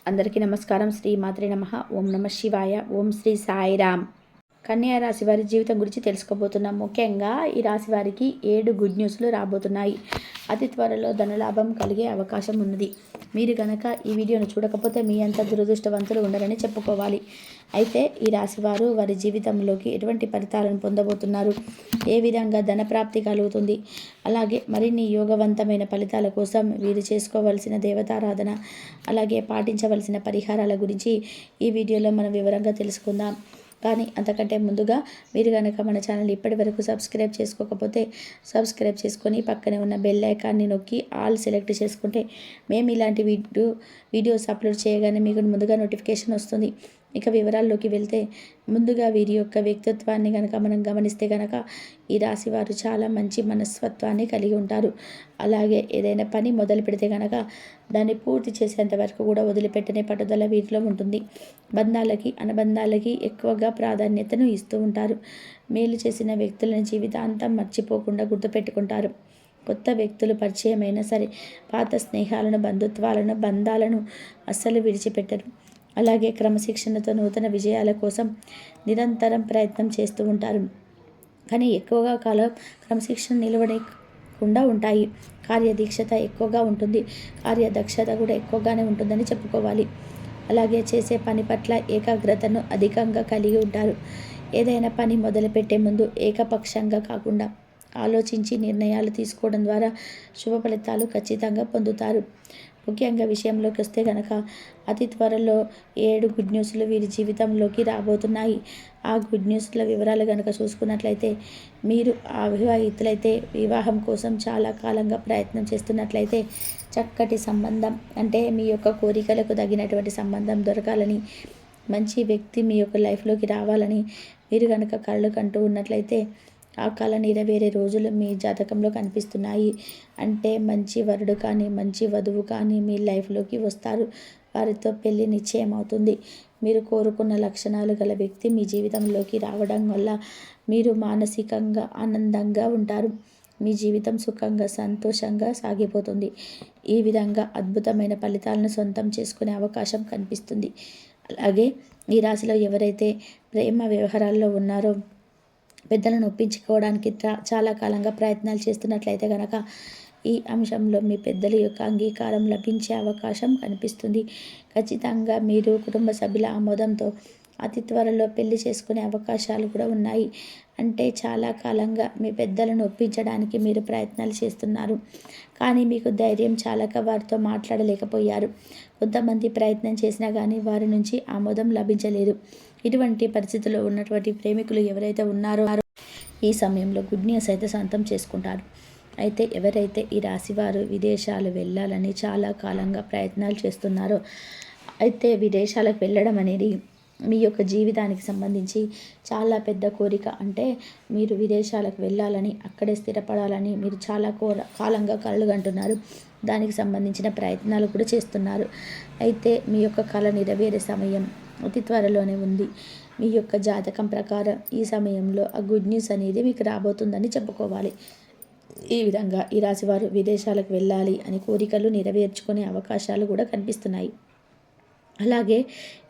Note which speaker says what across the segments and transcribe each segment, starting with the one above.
Speaker 1: అందరికీ నమస్కారం. శ్రీ మాత్రే నమః. ఓం నమ శివాయ. ఓం శ్రీ సాయిరామ్. కన్యా రాశి వారి జీవితం గురించి తెలుసుకోబోతున్నాం. ముఖ్యంగా ఈ రాశి వారికి 7 గుడ్ న్యూస్లు రాబోతున్నాయి. అతి త్వరలో ధనలాభం కలిగే అవకాశం ఉన్నది. మీరు కనుక ఈ వీడియోను చూడకపోతే మీ అంత దురదృష్టవంతులు ఉండరని చెప్పుకోవాలి. అయితే ఈ రాశివారు వారి జీవితంలోకి ఎటువంటి ఫలితాలను పొందబోతున్నారు, ఏ విధంగా ధనప్రాప్తి కలుగుతుంది, అలాగే మరిన్ని యోగవంతమైన ఫలితాల కోసం వీరు చేసుకోవలసిన దేవతారాధన, అలాగే పాటించవలసిన పరిహారాల గురించి ఈ వీడియోలో మనం వివరంగా తెలుసుకుందాం. కానీ అంతకంటే ముందుగా మీరు కనుక మన ఛానల్ ఇప్పటి వరకు సబ్స్క్రైబ్ చేసుకోకపోతే సబ్స్క్రైబ్ చేసుకొని పక్కనే ఉన్న బెల్ ఐకాన్ని నొక్కి ఆల్ సెలెక్ట్ చేసుకుంటే మేము ఇలాంటి వీడియోస్ అప్లోడ్ చేయగానే మీకు ముందుగా నోటిఫికేషన్ వస్తుంది. ఇక వివరాల్లోకి వెళ్తే ముందుగా వీరి యొక్క వ్యక్తిత్వాన్ని కనుక మనం గమనిస్తే కనుక ఈ రాశి వారు చాలా మంచి మనస్తత్వాన్ని కలిగి ఉంటారు. అలాగే ఏదైనా పని మొదలు పెడితే కనుక దాన్ని పూర్తి చేసేంత వరకు కూడా వదిలిపెట్టనే పట్టుదల వీరిలో ఉంటుంది. బంధాలకి అనుబంధాలకి ఎక్కువగా ప్రాధాన్యతను ఇస్తూ ఉంటారు. మేలు చేసిన వ్యక్తులను జీవితాంతం మర్చిపోకుండా గుర్తుపెట్టుకుంటారు. కొత్త వ్యక్తులు పరిచయమైనా సరే పాత స్నేహాలను, బంధాలను అస్సలు విడిచిపెట్టరు. అలాగే క్రమశిక్షణతో నూతన విజయాల కోసం నిరంతరం ప్రయత్నం చేస్తూ ఉంటారు. కానీ ఎక్కువగా కాలం క్రమశిక్షణ నిలవకుండా ఉంటాయి. కార్యదీక్షత ఎక్కువగా ఉంటుంది. కార్యదక్షత కూడా ఎక్కువగానే ఉంటుందని చెప్పుకోవాలి. అలాగే చేసే పని పట్ల ఏకాగ్రతను అధికంగా కలిగి ఉంటారు. ఏదైనా పని మొదలుపెట్టే ముందు ఏకపక్షంగా కాకుండా ఆలోచించి నిర్ణయాలు తీసుకోవడం ద్వారా శుభ ఫలితాలు ఖచ్చితంగా పొందుతారు. ముఖ్యంగా విషయంలోకి వస్తే కనుక అతి త్వరలో 7 గుడ్ న్యూస్లు వీరి జీవితంలోకి రాబోతున్నాయి. ఆ గుడ్ న్యూస్ల వివరాలు కనుక చూసుకున్నట్లయితే, మీరు అవివాహితులైతే వివాహం కోసం చాలా కాలంగా ప్రయత్నం చేస్తున్నట్లయితే చక్కటి సంబంధం, అంటే మీ యొక్క కోరికలకు తగినటువంటి సంబంధం దొరకాలని, మంచి వ్యక్తి మీ యొక్క లైఫ్లోకి రావాలని మీరు కనుక కలలు కంటూ ఉన్నట్లయితే ఆ కళ నెరవేరే రోజులు మీ జాతకంలో కనిపిస్తున్నాయి. అంటే మంచి వరుడు కానీ మంచి వధువు కానీ మీ లైఫ్లోకి వస్తారు. వారితో పెళ్లి నిశ్చయం అవుతుంది. మీరు కోరుకున్న లక్షణాలు గల వ్యక్తి మీ జీవితంలోకి రావడం వల్ల మీరు మానసికంగా ఆనందంగా ఉంటారు. మీ జీవితం సుఖంగా సంతోషంగా సాగిపోతుంది. ఈ విధంగా అద్భుతమైన ఫలితాలను సొంతం చేసుకునే అవకాశం కనిపిస్తుంది. అలాగే ఈ రాశిలో ఎవరైతే ప్రేమ వ్యవహారాల్లో ఉన్నారో, పెద్దలను ఒప్పించుకోవడానికి చాలా కాలంగా ప్రయత్నాలు చేస్తున్నట్లయితే కనుక ఈ అంశంలో మీ పెద్దల యొక్క అంగీకారం లభించే అవకాశం కనిపిస్తుంది. ఖచ్చితంగా మీరు కుటుంబ సభ్యుల ఆమోదంతో అతి త్వరలో పెళ్లి చేసుకునే అవకాశాలు కూడా ఉన్నాయి. అంటే చాలా కాలంగా మీ పెద్దలను ఒప్పించడానికి మీరు ప్రయత్నాలు చేస్తున్నారు. కానీ మీకు ధైర్యం చాలక వారితో మాట్లాడలేకపోయారు. కొంతమంది ప్రయత్నం చేసినా కానీ వారి నుంచి ఆమోదం లభించలేదు. ఇటువంటి పరిస్థితుల్లో ఉన్నటువంటి ప్రేమికులు ఎవరైతే ఉన్నారో ఈ సమయంలో గుడ్ న్యూస్ అయితే సొంతం చేసుకుంటారు. అయితే ఎవరైతే ఈ రాశివారు విదేశాలు వెళ్ళాలని చాలా కాలంగా ప్రయత్నాలు చేస్తున్నారో, అయితే విదేశాలకు వెళ్ళడం అనేది మీ యొక్క జీవితానికి సంబంధించి చాలా పెద్ద కోరిక. అంటే మీరు విదేశాలకు వెళ్ళాలని, అక్కడే స్థిరపడాలని మీరు చాలా కాలంగా కలలు కంటున్నారు. దానికి సంబంధించిన ప్రయత్నాలు కూడా చేస్తున్నారు. అయితే మీ యొక్క కళ నెరవేరే సమయం అతి త్వరలోనే ఉంది. మీ యొక్క జాతకం ప్రకారం ఈ సమయంలో ఆ గుడ్ న్యూస్ అనేది మీకు రాబోతుందని చెప్పుకోవాలి. ఈ విధంగా ఈ రాశివారు విదేశాలకు వెళ్ళాలి అని కోరికలు నెరవేర్చుకునే అవకాశాలు కూడా కనిపిస్తున్నాయి. అలాగే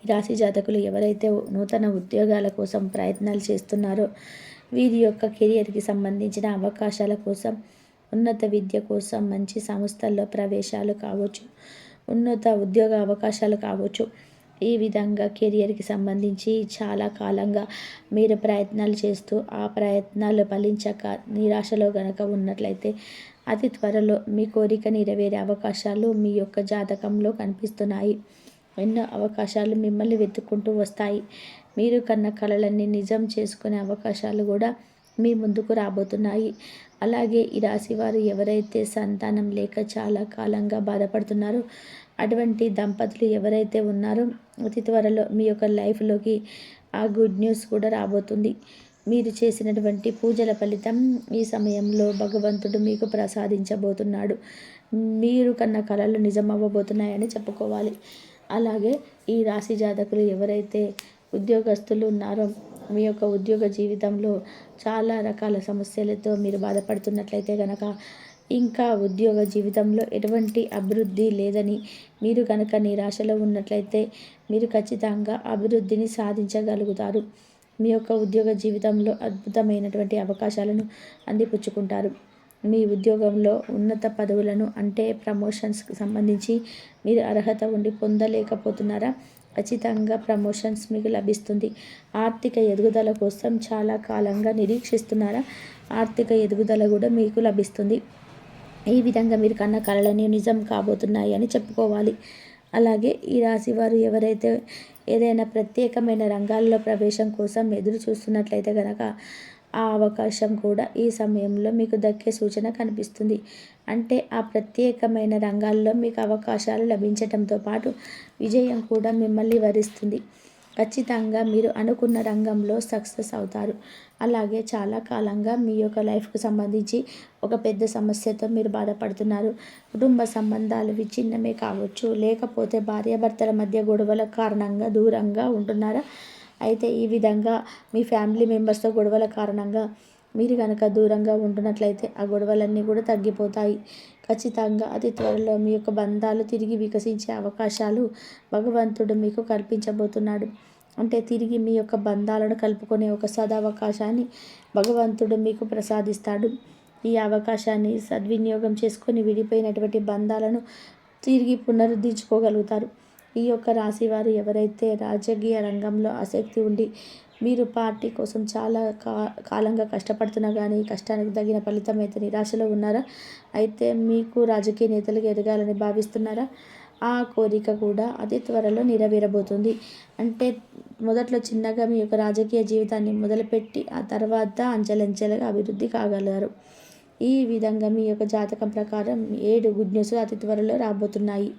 Speaker 1: ఈ రాశి జాతకులు ఎవరైతే నూతన ఉద్యోగాల కోసం ప్రయత్నాలు చేస్తున్నారో, వీరి యొక్క కెరియర్కి సంబంధించిన అవకాశాల కోసం, ఉన్నత విద్య కోసం మంచి సంస్థల్లో ప్రవేశాలు కావచ్చు, ఉన్నత ఉద్యోగ అవకాశాలు కావచ్చు, ఈ విధంగా కెరియర్కి సంబంధించి చాలా కాలంగా మీరు ప్రయత్నాలు చేస్తూ ఆ ప్రయత్నాలు ఫలించక నిరాశలో గనక ఉన్నట్లయితే అతి త్వరలో మీ కోరిక నెరవేరే అవకాశాలు మీ యొక్క జాతకంలో కనిపిస్తున్నాయి. ఎన్నో అవకాశాలు మిమ్మల్ని వెతుక్కుంటూ వస్తాయి. మీరు కన్న కలలన్నీ నిజం చేసుకునే అవకాశాలు కూడా మీ ముందుకు రాబోతున్నాయి. అలాగే ఈ రాశివారు ఎవరైతే సంతానం లేక చాలా కాలంగా బాధపడుతున్నారో, అటువంటి దంపతులు ఎవరైతే ఉన్నారో అతి త్వరలో మీ యొక్క లైఫ్లోకి ఆ గుడ్ న్యూస్ కూడా రాబోతుంది. మీరు చేసినటువంటి పూజల ఫలితం ఈ సమయంలో భగవంతుడు మీకు ప్రసాదించబోతున్నాడు. మీరు కన్న కలలు నిజమవ్వబోతున్నాయని చెప్పుకోవాలి. అలాగే ఈ రాశి జాతకులు ఎవరైతే ఉద్యోగస్తులు ఉన్నారో, మీ యొక్క ఉద్యోగ జీవితంలో చాలా రకాల సమస్యలతో మీరు బాధపడుతున్నట్లయితే కనుక ఇంకా ఉద్యోగ జీవితంలో ఎటువంటి అభివృద్ధి లేదని మీరు కనుక నిరాశలో ఉన్నట్లయితే మీరు ఖచ్చితంగా అభివృద్ధిని సాధించగలుగుతారు. మీ యొక్క ఉద్యోగ జీవితంలో అద్భుతమైనటువంటి అవకాశాలను అందిపుచ్చుకుంటారు. మీ ఉద్యోగంలో ఉన్నత పదవులను అంటే ప్రమోషన్స్కి సంబంధించి మీరు అర్హత ఉండి పొందలేకపోతున్నారా? ఖచ్చితంగా ప్రమోషన్స్ మీకు లభిస్తుంది. ఆర్థిక ఎదుగుదల కోసం చాలా కాలంగా నిరీక్షిస్తున్నారా? ఆర్థిక ఎదుగుదల కూడా మీకు లభిస్తుంది. ఈ విధంగా మీరు కన్న కలలన్నీ నిజం కాబోతున్నాయి అని చెప్పుకోవాలి. అలాగే ఈ రాశి వారు ఎవరైతే ఏదైనా ప్రత్యేకమైన రంగాల్లో ప్రవేశం కోసం ఎదురు చూస్తున్నట్లయితే కనుక ఆ అవకాశం కూడా ఈ సమయంలో మీకు దక్కే సూచన కనిపిస్తుంది. అంటే ఆ ప్రత్యేకమైన రంగాల్లో మీకు అవకాశాలు లభించడంతో పాటు విజయం కూడా మిమ్మల్ని వరిస్తుంది. ఖచ్చితంగా మీరు అనుకున్న రంగంలో సక్సెస్ అవుతారు. అలాగే చాలా కాలంగా మీ యొక్క లైఫ్కి సంబంధించి ఒక పెద్ద సమస్యతో మీరు బాధపడుతున్నారు. కుటుంబ సంబంధాలు విచ్ఛిన్నమే కావచ్చు, లేకపోతే భార్యాభర్తల మధ్య గొడవల కారణంగా దూరంగా ఉంటున్నారా? అయితే ఈ విధంగా మీ ఫ్యామిలీ మెంబర్స్తో గొడవల కారణంగా మీరు కనుక దూరంగా ఉంటున్నట్లయితే ఆ గొడవలన్నీ కూడా తగ్గిపోతాయి. ఖచ్చితంగా అతి త్వరలో మీ యొక్క బంధాలు తిరిగి వికసించే అవకాశాలు భగవంతుడు మీకు కల్పించబోతున్నాడు. అంటే తిరిగి మీ యొక్క బంధాలను కలుపుకునే ఒక సదవకాశాన్ని భగవంతుడు మీకు ప్రసాదిస్తాడు. ఈ అవకాశాన్ని సద్వినియోగం చేసుకొని విడిపోయినటువంటి బంధాలను తిరిగి పునరుద్ధరించుకోగలుగుతారు. ఈ యొక్క రాశి వారు ఎవరైతే రాజకీయ రంగంలో ఆసక్తి ఉండి మీరు పార్టీ కోసం చాలా కాలంగా కష్టపడుతున్నా కానీ కష్టానికి తగిన ఫలితం అయితే నిరాశలో ఉన్నారా? అయితే మీకు రాజకీయ నేతలుగా ఎదగాలని భావిస్తున్నారా? ఆ కోరిక కూడా అతి త్వరలో నెరవేరబోతుంది. అంటే మొదట్లో చిన్నగా మీ యొక్క రాజకీయ జీవితాన్ని మొదలుపెట్టి ఆ తర్వాత అంచెలంచెలుగా అభివృద్ధి కాగలరు. ఈ విధంగా మీ యొక్క జాతకం ప్రకారం 7 గుడ్ న్యూస్ అతి త్వరలో రాబోతున్నాయి.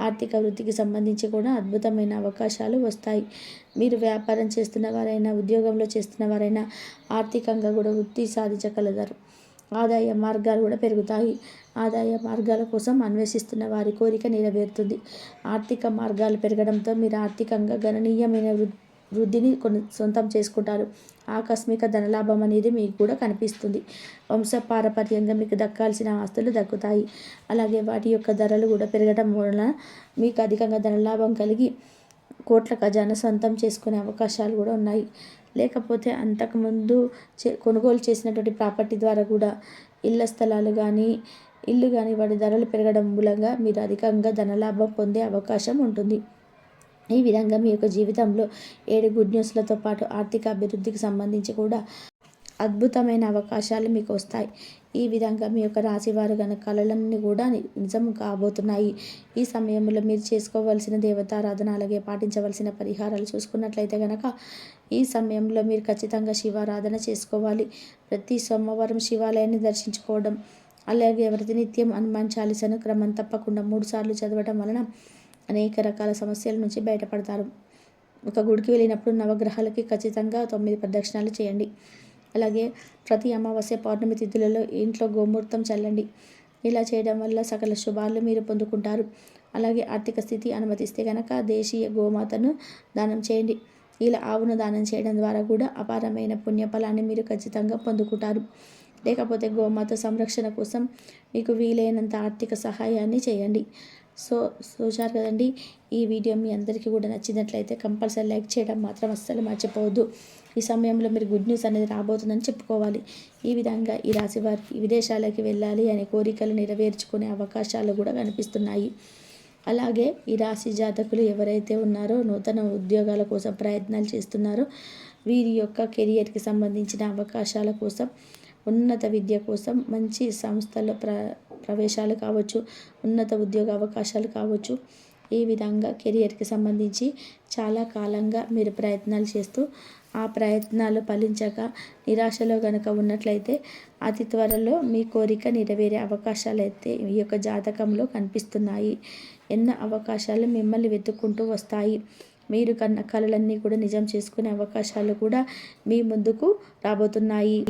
Speaker 1: ఆర్థిక వృద్ధికి సంబంధించి కూడా అద్భుతమైన అవకాశాలు వస్తాయి. మీరు వ్యాపారం చేస్తున్న వారైనా ఉద్యోగంలో చేస్తున్న వారైనా ఆర్థికంగా కూడా వృద్ధి సాధించగలుగుతారు. ఆదాయ మార్గాలు కూడా పెరుగుతాయి. ఆదాయ మార్గాల కోసం అన్వేషిస్తున్న వారి కోరిక నెరవేరుతుంది. ఆర్థిక మార్గాలు పెరగడంతో మీరు ఆర్థికంగా గణనీయమైన వృద్ధిని సొంతం చేసుకుంటారు. ఆకస్మిక ధనలాభం అనేది మీకు కూడా కనిపిస్తుంది. వంశపారపర్యంగా మీకు దక్కాల్సిన ఆస్తులు దక్కుతాయి. అలాగే వాటి యొక్క ధరలు కూడా పెరగడం వలన మీకు అధికంగా ధనలాభం కలిగి కోట్ల ఖజానా సొంతం చేసుకునే అవకాశాలు కూడా ఉన్నాయి. లేకపోతే అంతకుముందు కొనుగోలు చేసినటువంటి ప్రాపర్టీ ద్వారా కూడా ఇళ్ల స్థలాలు కానీ ఇల్లు కానీ వాటి ధరలు పెరగడం మూలంగా మీరు అధికంగా ధనలాభం పొందే అవకాశం ఉంటుంది. ఈ విధంగా మీ యొక్క జీవితంలో 7 గుడ్ న్యూస్లతో పాటు ఆర్థిక అభివృద్ధికి సంబంధించి కూడా అద్భుతమైన అవకాశాలు మీకు వస్తాయి. ఈ విధంగా మీ యొక్క రాశివారు కనుక కళలన్నీ కూడా నిజం కాబోతున్నాయి. ఈ సమయంలో మీరు చేసుకోవాల్సిన దేవతారాధన అలాగే పాటించవలసిన పరిహారాలు చూసుకున్నట్లయితే కనుక ఈ సమయంలో మీరు ఖచ్చితంగా శివారాధన చేసుకోవాలి. ప్రతి సోమవారం శివాలయాన్ని దర్శించుకోవడం అలాగే ప్రతినిత్యం హనుమాన్ చాలీసాను క్రమం తప్పకుండా 3 సార్లు చదవడం వలన అనేక రకాల సమస్యల నుంచి బయటపడతారు. ఒక గుడికి వెళ్ళినప్పుడు నవగ్రహాలకి ఖచ్చితంగా 9 ప్రదక్షిణాలు చేయండి. అలాగే ప్రతి అమావాస్య పౌర్ణమి తిథులలో ఇంట్లో గోమూర్తం చల్లండి. ఇలా చేయడం వల్ల సకల శుభాలు మీరు పొందుకుంటారు. అలాగే ఆర్థిక స్థితి అనుమతిస్తే కనుక దేశీయ గోమాతను దానం చేయండి. ఇలా ఆవును దానం చేయడం ద్వారా కూడా అపారమైన పుణ్యఫలాన్ని మీరు ఖచ్చితంగా పొందుకుంటారు. లేకపోతే గోమాత సంరక్షణ కోసం మీకు వీలైనంత ఆర్థిక సహాయాన్ని చేయండి. చూశారు కదండి. ఈ వీడియో మీ అందరికీ కూడా నచ్చినట్లయితే కంపల్సరీ లైక్ చేయడం మాత్రం అస్సలు మర్చిపోవద్దు. ఈ సమయంలో మీరు గుడ్ న్యూస్ అనేది రాబోతుందని చెప్పుకోవాలి. ఈ విధంగా ఈ రాశి వారికి విదేశాలకి వెళ్ళాలి అనే కోరికలు నెరవేర్చుకునే అవకాశాలు కూడా కనిపిస్తున్నాయి. అలాగే ఈ రాశి జాతకులు ఎవరైతే ఉన్నారో నూతన ఉద్యోగాల కోసం ప్రయత్నాలు చేస్తున్నారో వీరి యొక్క కెరియర్కి సంబంధించిన అవకాశాల కోసం ఉన్నత విద్య కోసం మంచి సంస్థల్లో ప్రవేశాలు కావచ్చు, ఉన్నత ఉద్యోగ అవకాశాలు కావచ్చు. ఈ విధంగా కెరియర్కి సంబంధించి చాలా కాలంగా మీరు ప్రయత్నాలు చేస్తూ ఆ ప్రయత్నాలు ఫలించక నిరాశలో కనుక ఉన్నట్లయితే అతి త్వరలో మీ కోరిక నెరవేరే అవకాశాలు అయితే ఈ యొక్క జాతకంలో కనిపిస్తున్నాయి. ఎన్నో అవకాశాలు మిమ్మల్ని వెతుక్కుంటూ వస్తాయి. మీరు కన్న కలలన్నీ కూడా నిజం చేసుకునే అవకాశాలు కూడా మీ ముందుకు రాబోతున్నాయి.